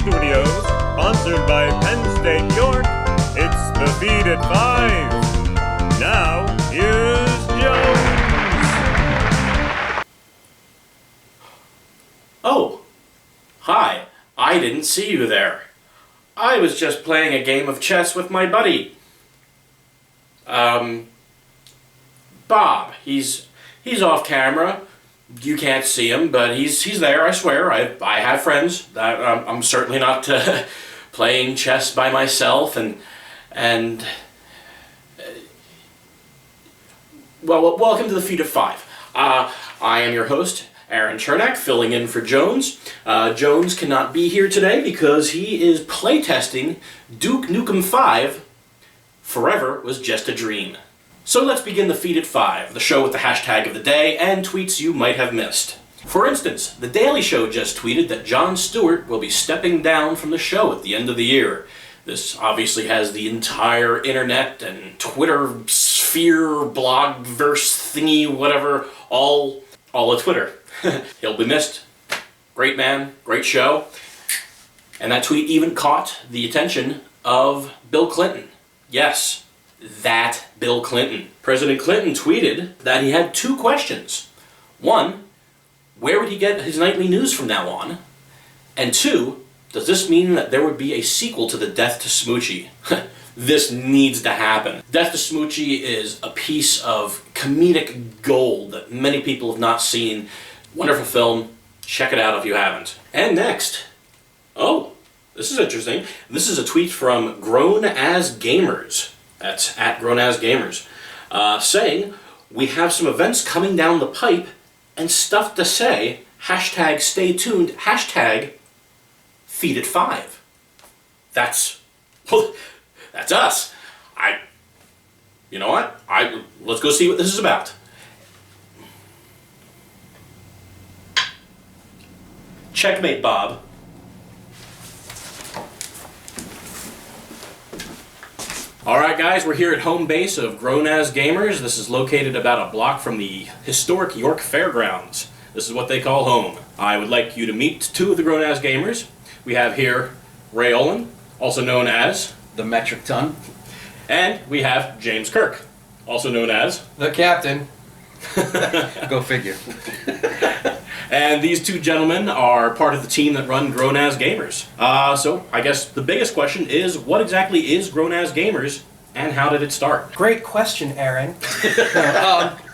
Studios, sponsored by Penn State York, it's The Feed at 5. Now, here's Jones. Oh, hi. I didn't see you there. I was just playing a game of chess with my buddy. Bob. He's off camera. You can't see him, but he's there, I swear. I have friends. I'm certainly not playing chess by myself, and well, welcome to the Feed of 5. I am your host, Aaron Chernak, filling in for Jones. Jones cannot be here today because he is playtesting Duke Nukem 5, Forever Was Just a Dream. So let's begin the Feed at 5, the show with the hashtag of the day and tweets you might have missed. For instance, The Daily Show just tweeted that Jon Stewart will be stepping down from the show at the end of the year. This obviously has the entire internet and Twitter sphere, blogverse thingy, whatever, all a Twitter. He'll be missed. Great man, great show. And that tweet even caught the attention of Bill Clinton. Yes, that Bill Clinton. President Clinton tweeted that he had 2 questions. 1, where would he get his nightly news from now on? And 2, does this mean that there would be a sequel to The Death to Smoochie? This needs to happen. Death to Smoochie is a piece of comedic gold that many people have not seen. Wonderful film. Check it out if you haven't. And next, oh, this is interesting. This is a tweet from Grown As Gamers. That's at Grown As Gamers. Saying, we have some events coming down the pipe and stuff to say. Hashtag stay tuned. Hashtag Feed at 5. That's us. You know what? Let's go see what this is about. Checkmate, Bob. Alright guys, we're here at home base of Grown As Gamers. This is located about a block from the historic York Fairgrounds. This is what they call home. I would like you to meet 2 of the Grown As Gamers. We have here Ray Olin, also known as the Metric Ton. And we have James Kirk, also known as the Captain. Go figure. And these 2 gentlemen are part of the team that run Grown As Gamers. So I guess the biggest question is, what exactly is Grown As Gamers, and how did it start? Great question, Aaron.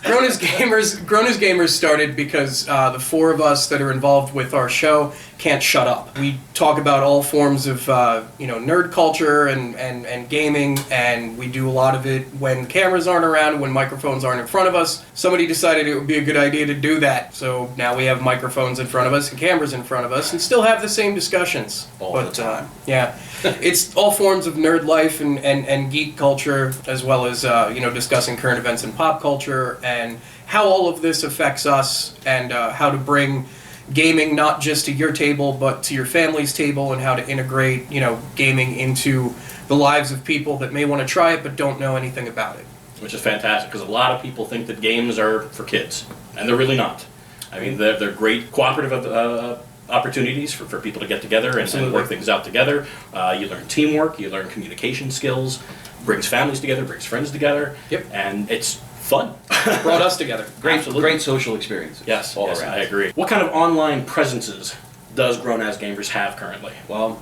Grown As Gamers started because the 4 of us that are involved with our show can't shut up. We talk about all forms of nerd culture and gaming, and we do a lot of it when cameras aren't around, when microphones aren't in front of us. Somebody decided it would be a good idea to do that, so now we have microphones in front of us and cameras in front of us and still have the same discussions. All the time. Yeah. It's all forms of nerd life and geek culture, as well as discussing current events in pop culture and how all of this affects us, and how to bring gaming not just to your table but to your family's table, and how to integrate gaming into the lives of people that may want to try it but don't know anything about it. Which is fantastic, because a lot of people think that games are for kids, and they're really not. I mean, they're great cooperative opportunities for people to get together and work things out together. You learn teamwork, you learn communication skills, brings families together, brings friends together. Yep. And it's fun. Brought us together. Great social experiences. Yes, all yes, around. I agree. What kind of online presences does Grown As Gamers have currently? Well,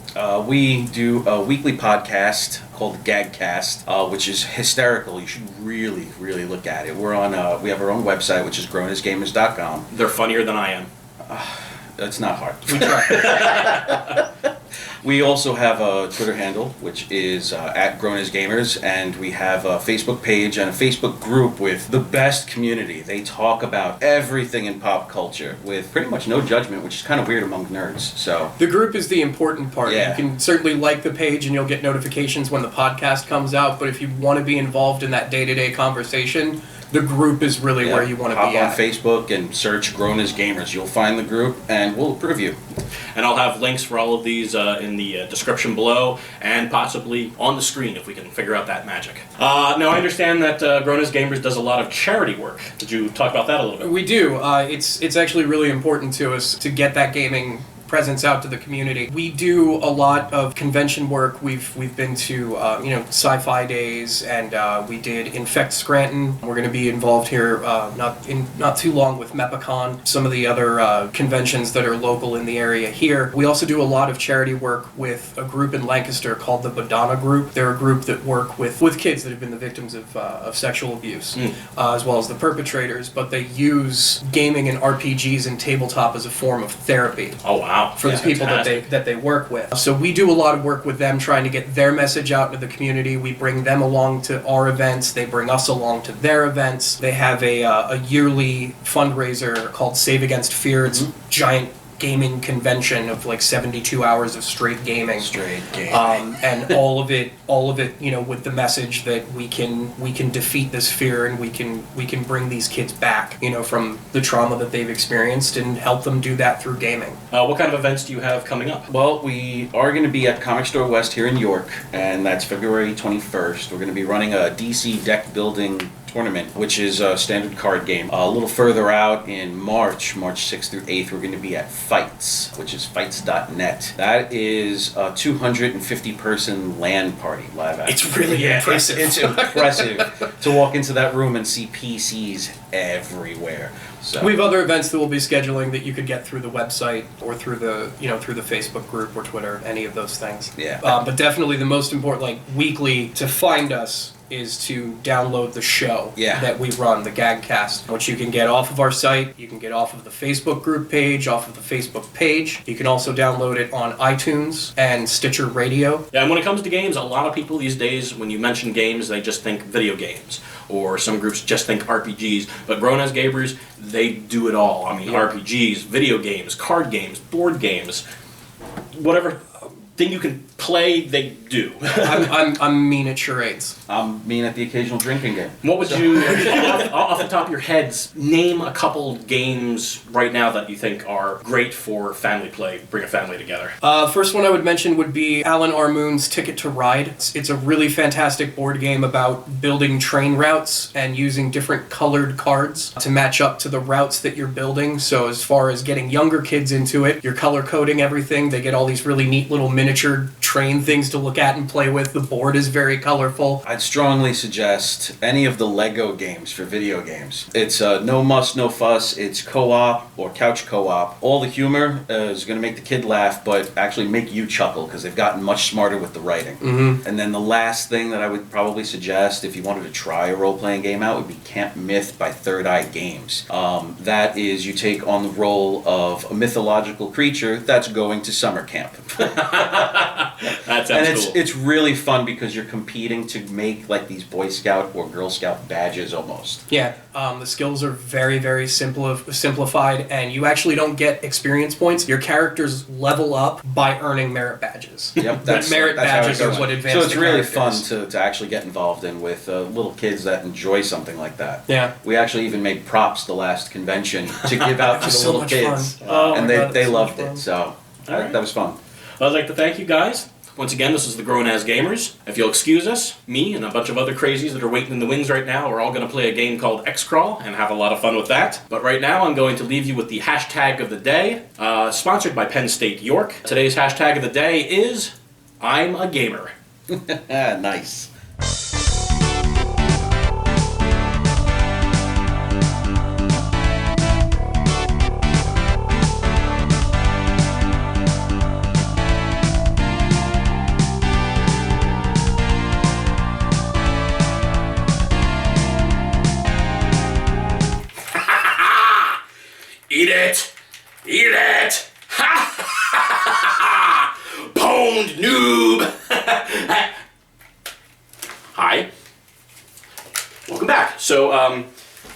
we do a weekly podcast called Gagcast, which is hysterical. You should really, really look at it. We're on. We have our own website, which is grownasgamers.com. They're funnier than I am. It's not hard. We try. We also have a Twitter handle, which is at Grown As Gamers, and we have a Facebook page and a Facebook group with the best community. They talk about everything in pop culture with pretty much no judgment, which is kind of weird among nerds. So the group is the important part. Yeah. You can certainly like the page and you'll get notifications when the podcast comes out, but if you want to be involved in that day-to-day conversation, the group is really where you want to be at. Hop on Facebook and search Grown As Gamers. You'll find the group, and we'll approve you. And I'll have links for all of these in the description below, and possibly on the screen if we can figure out that magic. Now, I understand that Grown As Gamers does a lot of charity work. Could you talk about that a little bit? We do. It's actually really important to us to get that gaming presence out to the community. We do a lot of convention work. We've been to Sci-Fi Days, and we did Infect Scranton. We're going to be involved here not too long with MEPACon, some of the other conventions that are local in the area here. We also do a lot of charity work with a group in Lancaster called the Badana Group. They're a group that work with kids that have been the victims of sexual abuse, as well as the perpetrators, but they use gaming and RPGs and tabletop as a form of therapy. Oh wow! For the people that they work with. So we do a lot of work with them, trying to get their message out to the community. We bring them along to our events. They bring us along to their events. They have a yearly fundraiser called Save Against Fear. It's a giant gaming convention of like 72 hours of straight gaming. And all of it, with the message that we can defeat this fear, and we can bring these kids back, from the trauma that they've experienced, and help them do that through gaming. What kind of events do you have coming up? Well, we are going to be at Comic Store West here in York, and that's February 21st. We're going to be running a DC deck building tournament, which is a standard card game. A little further out in March 6th through 8th, we're going to be at Fights, which is fights.net. That is a 250-person LAN party, live action. It's really impressive. It's impressive to walk into that room and see PCs everywhere. So we have other events that we'll be scheduling that you could get through the website or through the Facebook group or Twitter, any of those things. Yeah. But definitely the most important, weekly, to find us is to download the show that we run, the Gagcast, which you can get off of our site. You can get off of the Facebook group page, off of the Facebook page. You can also download it on iTunes and Stitcher Radio. Yeah, and when it comes to games, a lot of people these days, when you mention games, they just think video games. Or some groups just think RPGs. But Grown as Gamers, they do it all. I mean, RPGs, video games, card games, board games, whatever thing you can play, they do. I'm mean at charades. I'm mean at the occasional drinking game. What would you, off the top of your heads, name a couple games right now that you think are great for family play, bring a family together? First one I would mention would be Alan R. Moon's Ticket to Ride. It's a really fantastic board game about building train routes and using different colored cards to match up to the routes that you're building. So as far as getting younger kids into it, you're color coding everything. They get all these really neat little miniature train things to look at and play with. The board is very colorful. I'd strongly suggest any of the Lego games for video games. It's no muss, no fuss. It's co-op or couch co-op. All the humor is going to make the kid laugh, but actually make you chuckle because they've gotten much smarter with the writing. Mm-hmm. And then the last thing that I would probably suggest if you wanted to try a role-playing game out would be Camp Myth by Third Eye Games. That is, you take on the role of a mythological creature that's going to summer camp. That sounds cool. It's really fun because you're competing to make like these Boy Scout or Girl Scout badges almost. Yeah, the skills are very, very simplified, and you actually don't get experience points. Your characters level up by earning merit badges. Yep, merit badges are what advance. So it's the really characters. fun to actually get involved in with little kids that enjoy something like that. Yeah. We actually even made props the last convention to give out to the so little much kids, fun. Oh and my God, they so loved much it. fun. So right. that was fun. I'd like to thank you guys. Once again, this is the Grown As Gamers. If you'll excuse us, me and a bunch of other crazies that are waiting in the wings right now are all going to play a game called X-Crawl and have a lot of fun with that. But right now, I'm going to leave you with the hashtag of the day, sponsored by Penn State York. Today's hashtag of the day is I'm a Gamer. Nice. Eat it! Eat it! Ha ha ha! Pwned noob! Hi. Welcome back. So,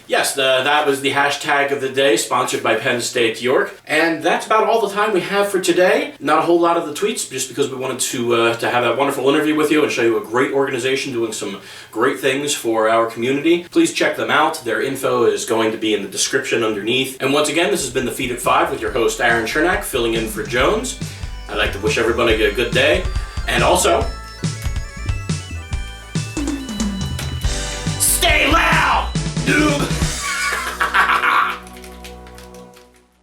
yes, that was the hashtag of the day, sponsored by Penn State York. And that's about all the time we have for today. Not a whole lot of the tweets, just because we wanted to have that wonderful interview with you and show you a great organization doing some great things for our community. Please check them out. Their info is going to be in the description underneath. And once again, this has been The Feed at 5 with your host, Aaron Chernak, filling in for Jones. I'd like to wish everybody a good day. And also,